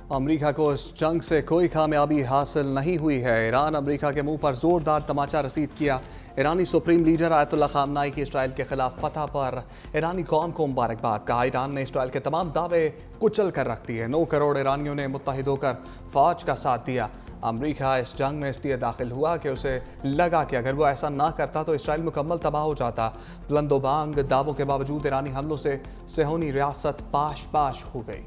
America को इस जंग से कोई कामयाबी हासिल नहीं हुई है। ईरान अमेरिका के मुंह पर जोरदार तमाचा रसीद किया। ईरानी सुप्रीम लीडर आयतुल्लाह खामनाई की इसराइल के खिलाफ फतह पर ईरानी कौम को मुबारकबाद। कहा, ईरान ने इसराइल के तमाम दावे कुचल कर रख दिए। 9 करोड़ ईरानियों ने मुत्तहिद होकर फौज का साथ दिया। अमेरिका इस जंग में इसलिए दाखिल हुआ कि उसे लगा कि अगर वो ऐसा ना करता तो इसराइल मुकम्मल तबाह हो जाता। बुलंदोबांग दावों के बावजूद ईरानी हमलों से सेहूनी रियासत पाश पाश हो गई।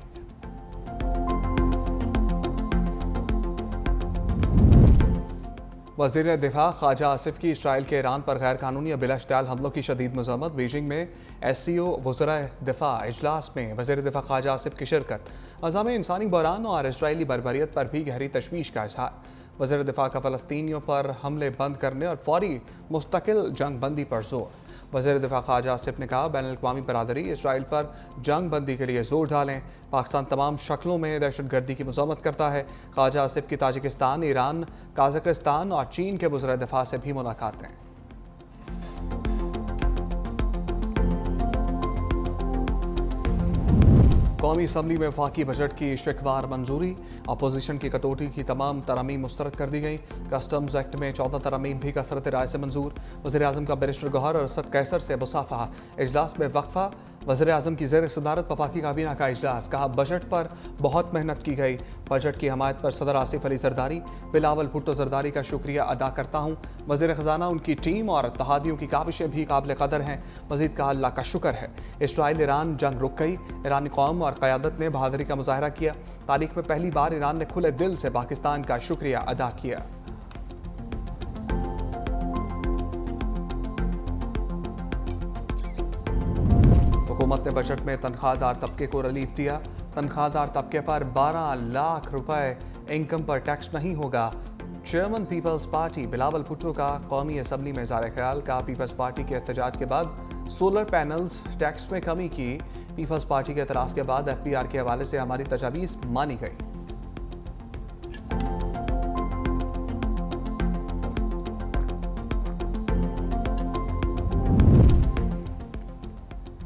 वज़ीर दिफा ख्वाजा आसिफ की इसराइल के ईरान पर गैर कानूनी और बिलाश्तियाल हमलों की शदीद मज़म्मत। बीजिंग में SCO वज़राए दिफा इजलास में वज़ीर दिफा ख्वाजा आसिफ की शिरकत। अज़ाम इंसानी बहरान और इसराइली बर्बरियत पर भी गहरी तशवीश का इजहार। वज़ीर दिफा का फ़लस्तीनियों पर हमले बंद करने और फौरी मुस्तकिल जंग बंदी पर जोर। वज़ीर दिफा ख्वाजा आसिफ ने कहा, बैनुल-अक़वामी बरादरी इसराइल पर जंग बंदी के लिए जोर डालें। पाकिस्तान तमाम शक्लों में दहशतगर्दी की मज़म्मत करता है। ख्वाजा आसिफ की ताजिकिस्तान, ईरान, काज़ाकिस्तान और चीन के वज़ीर दिफा से भी मुलाकातें। कौमी असम्बली में वफाकी बजट की शिकवार मंजूरी। अपोजिशन की कटौती की तमाम तरमीम मुस्तरद कर दी गई। कस्टम्स एक्ट में 14 तरमीम भी कसरत राय से मंजूर। वज़ीर आज़म का बैरिस्टर गौहर और असद कैसर से मुसाफहा। इजलास में वक्फा। वज़ीर आज़म की ज़ेर सदारत वफाकी काबीना का इजलास। कहा, बजट पर बहुत मेहनत की गई। बजट की हमायत पर सदर आसिफ अली जरदारी, बिलावल भुट्टो जरदारी का शुक्रिया अदा करता हूँ। वज़ीर ख़जाना, उनकी टीम और इत्तेहादियों की काविशें भी काबिल कदर हैं। मज़ीद कहा, अल्लाह का शुक्र है इसराइल ईरान जंग रुक गई। ईरानी कौम और क़यादत ने बहादुरी का मुजाहरा किया। तारीख में पहली बार ईरान ने खुले दिल से पाकिस्तान का शुक्रिया अदा किया। हुकूमत ने बजट में तनख्वाहदार तबके को रिलीफ दिया। तनख्वाहदार तबके पर 12 लाख रुपए इनकम पर टैक्स नहीं होगा। Chairman People's party Bilawal Bhutto का कौमी असम्बली में इज़हार ख्याल। का पीपल्स पार्टी के एहतजाज के बाद सोलर पैनल्स टैक्स में कमी की। पीपल्स पार्टी के एतराज़ के बाद FPR के हवाले से हमारी तजावीज़ मानी गई।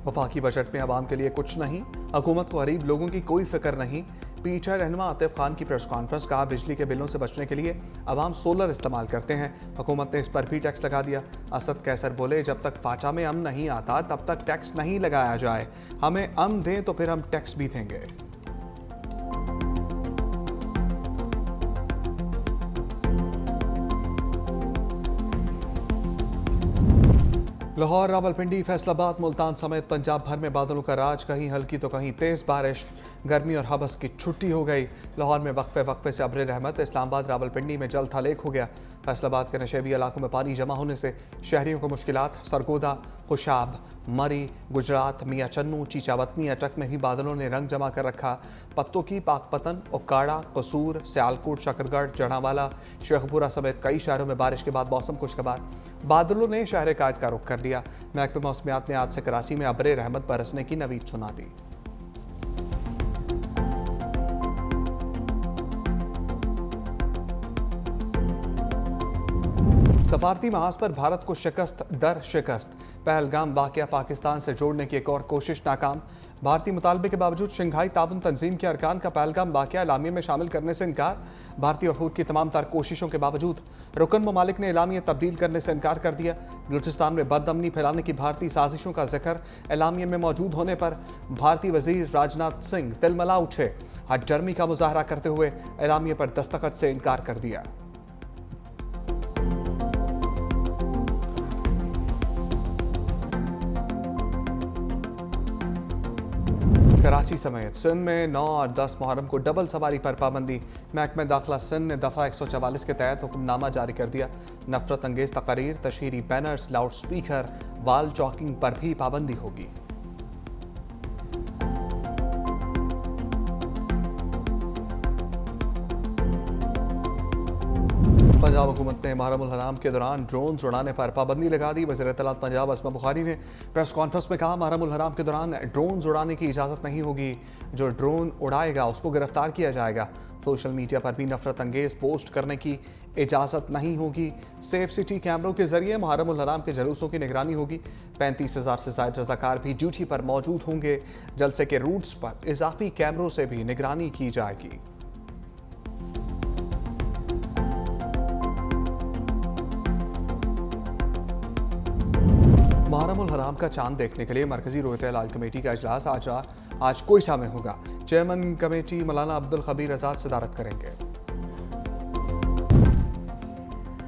वफाकी बजट में अवाम के लिए कुछ नहीं। हुकूमत को गरीब लोगों की कोई फिक्र नहीं। PTI रहनुमा आतिफ खान की प्रेस कॉन्फ्रेंस। कहा, बिजली के बिलों से बचने के लिए अवाम सोलर इस्तेमाल करते हैं। हुकूमत ने इस पर भी टैक्स लगा दिया। असद कैसर बोले, जब तक फाटा में अमन नहीं आता तब तक टैक्स नहीं लगाया जाए। हमें अमन दें तो फिर हम टैक्स भी देंगे। लाहौर, रावलपिंडी, फैसलाबाद, मुल्तान समेत पंजाब भर में बादलों का राज। कहीं हल्की तो कहीं तेज़ बारिश। गर्मी और हबस की छुट्टी हो गई। लाहौर में वक्फे से अब्र रहमत। इस्लामाबाद, रावलपिंडी में जल थलेक हो गया। फैसलाबाद के नशेबी इलाकों में पानी जमा होने से शहरियों को मुश्किलात। सरगोदा, खुशाब, मरी, गुजरात, मियाँ चन्नू, चीचावतनी, अटक में भी बादलों ने रंग जमा कर रखा। पत्तों की पाकपतन, उकाड़ा, कसूर, सियालकोट, शकरगढ़, जड़ावाला, शेखपुरा समेत कई शहरों में बारिश के बाद मौसम खुशगवार। बादलों ने शहर कायद का रुख कर दिया। महकमे मौसमियात ने आज से कराची में अब्र रहमत बरसने की नवीद सुना दी। सफारती महाज पर भारत को शिकस्त दर शिकस्त। पहलगाम वाक़या पाकिस्तान से जोड़ने की एक और कोशिश नाकाम। भारतीय मुतालबे के बावजूद शंघाई ताउन तंजीम के अरकान का पहलगाम वाक़या एलामिया में शामिल करने से इनकार। भारतीय वफूद की तमाम तर कोशिशों के बावजूद रुकन ममालिक ने एलामिया तब्दील करने से इनकार कर दिया। बलूचिस्तान में बदअमनी फैलाने की भारतीय साजिशों का जिक्र एलामिया में मौजूद होने पर भारतीय वजीर राजनाथ सिंह तिलमिला उठे। हठजर्मी का मुजाहरा करते हुए एलामिया पर दस्तखत से इनकार कर दिया। कराची समेत सिंध में 9 और 10 मुहर्रम को डबल सवारी पर पाबंदी। महकमा दाखिला सिंध ने दफ़ा 144 के तहत हुक्मनामा जारी कर दिया। नफरत अंगेज तकारीर, तशहीरी बैनर्स, लाउड स्पीकर, वाल चौकिंग पर भी पाबंदी होगी। पंजाब हुकूमत ने मुहर्रम हराम के दौरान ड्रोन उड़ाने पर पाबंदी लगा दी। वज़ीर इत्तलात पंजाब असमा बुखारी ने प्रेस कॉन्फ्रेंस में कहा, मुहर्रम हराम के दौरान ड्रोन उड़ाने की इजाज़त नहीं होगी। जो ड्रोन उड़ाएगा उसको गिरफ्तार किया जाएगा। सोशल मीडिया पर भी नफरत अंगेज पोस्ट करने की इजाज़त नहीं होगी। सेफ सिटी कैमरों के जरिए मुहर्रम हराम के जलूसों की निगरानी होगी। 35,000 से ज़ायद रज़ाकार भी ड्यूटी पर मौजूद होंगे। जलसे के रूट्स पर इजाफी कैमरों से भी निगरानी की जाएगी। मुहर्रम उल हराम का चांद देखने के लिए मरकजी रोयत अल कमेटी का इजलास आज कोयटा में होगा। चेयरमैन कमेटी मौलाना अब्दुल खबीर आजाद सदारत करेंगे।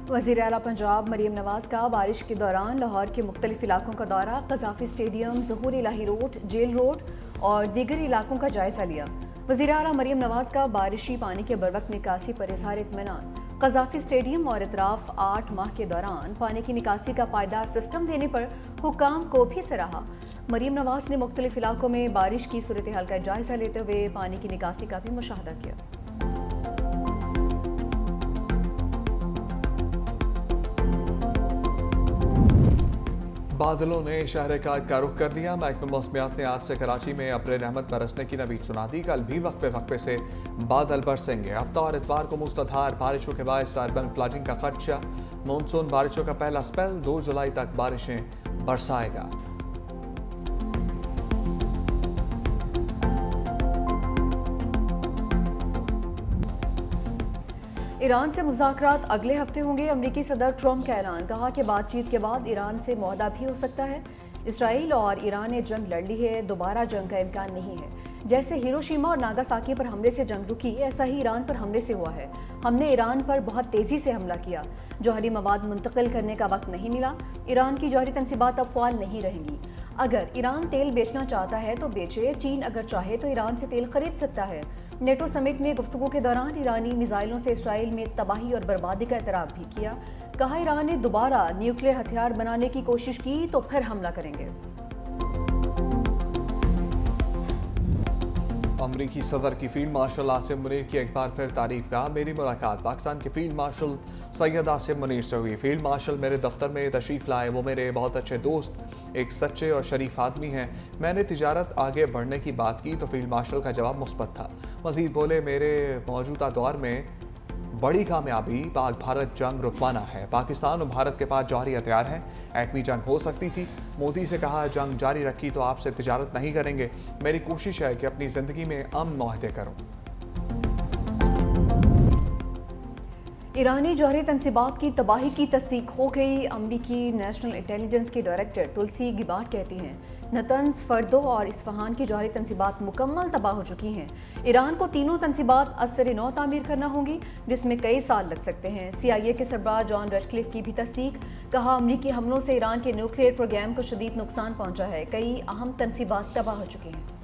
वज़ीर आला पंजाब मरीम नवाज का बारिश के दौरान लाहौर के मुख्तलिफ इलाकों का दौरा, कज़ाफ़ी स्टेडियम, ज़हूर इलाही रोड, जेल रोड और दीगर इलाकों का जायजा लिया। वज़ीर आला मरीम नवाज का बारिशी पानी के बरवक्त निकासी पर इज़हार इत्मीनान। कज़ाफ़ी स्टेडियम और इतराफ 8 माह के दौरान पानी की निकासी का पायदार सिस्टम देने पर हुक्काम को भी सराहा। मरीम नवाज ने मुख्तलिफ इलाकों में बारिश की सूरत हाल का जायजा लेते हुए पानी की निकासी का भी मुशाहदा किया। बादलों ने शहर का रुख कर दिया। महकमा मौसमियात ने आज से कराची में अब्र रहमत बरसने की नवीद सुना दी। कल भी वक्फे वक्फे से बादल बरसेंगे। हफ्ता और इतवार को मूसलाधार बारिशों के बायस अर्बन प्लाटिंग का खदशा। मानसून बारिशों का पहला स्पेल 2 जुलाई तक बारिशें बरसाएगा। ईरान से मुज़ाकरात अगले हफ्ते होंगे। अमरीकी सदर ट्रंप का ऐलान, कहा कि बातचीत के बाद ईरान से मुआहदा भी हो सकता है। इसराइल और ईरान ने जंग लड़ ली है, दोबारा जंग का इम्कान नहीं है। जैसे हिरोशिमा और नागासाकी पर हमले से जंग रुकी, ऐसा ही ईरान पर हमले से हुआ है। हमने ईरान पर बहुत तेज़ी से हमला किया। जौहरी मवाद मुंतकिल करने का वक्त नहीं मिला। ईरान की जौहरी तनसीबात अब फ़ाल नहीं रहेंगी। अगर ईरान तेल बेचना चाहता है तो बेचे। चीन अगर चाहे तो ईरान से तेल खरीद सकता है। नेटो समिट में गुफ्तगू के दौरान ईरानी मिसाइलों से इसराइल में तबाही और बर्बादी का एतराफ़ भी किया। कहा ईरान ने दोबारा न्यूक्लियर हथियार बनाने की कोशिश की तो फिर हमला करेंगे। अमरीकी सदर की फील्ड मार्शल आसिम मुनीर की एक बार फिर तारीफ का। मेरी मुलाकात पाकिस्तान के फील्ड मार्शल सैयद आसिम मुनीर से हुई। फील्ड मार्शल मेरे दफ्तर में तशरीफ़ लाए। वो मेरे बहुत अच्छे दोस्त, एक सच्चे और शरीफ आदमी हैं। मैंने तिजारत आगे बढ़ने की बात की तो फील्ड मार्शल का जवाब मुस्बत था। मज़ीद बोले, मेरे मौजूदा दौर में बड़ी कामयाबी पाक भारत जंग रुकवाना है। पाकिस्तान और भारत के पास जौहरी हथियार हैं। एटमी जंग हो सकती थी। मोदी से कहा, जंग जारी रखी तो आपसे तिजारत नहीं करेंगे। मेरी कोशिश है कि अपनी ज़िंदगी में अमन मुआहदे करूँ। ईरानी जौहरी तनसीबात की तबाही की तस्दीक हो गई। अमरीकी नेशनल इंटेलिजेंस की डायरेक्टर तुलसी गिबार्ड कहती हैं, नतंज, फर्दो और इस्फहान की जौहरी तनसीबात मुकम्मल तबाह हो चुकी हैं। ईरान को तीनों तनसीबात असर नौ तामीर करना होंगी, जिसमें कई साल लग सकते हैं। CIA के सरबराह जॉन रटक्लिफ की भी तस्दीक। कहा, अमरीकी हमलों से ईरान के न्यूक्लियर प्रोग्राम को शदीद नुकसान पहुंचा है। कई अहम तनसीबात तबाह हो चुकी हैं।